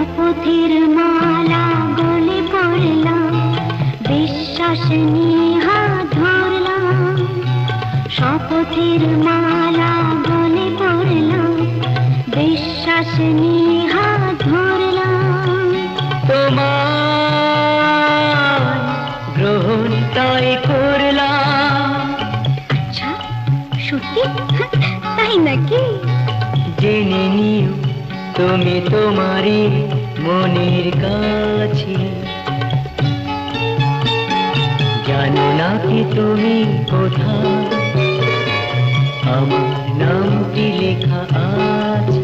শপথের মালা গলে পড়লাম, বিশ্বাস নিয়ে হাত ধরলাম। শপথের মালা গলে পড়লাম, বিশ্বাস নিয়ে হাত ধরলাম। তোমার গ্রহণ তাই করলাম। আচ্ছা, সত্যি? তাই নাকি? জেনে নিও তুমি তোমারই মনের কাছে, জানো নাকি তুমি কোথায় আমার নামটি লেখা আছে।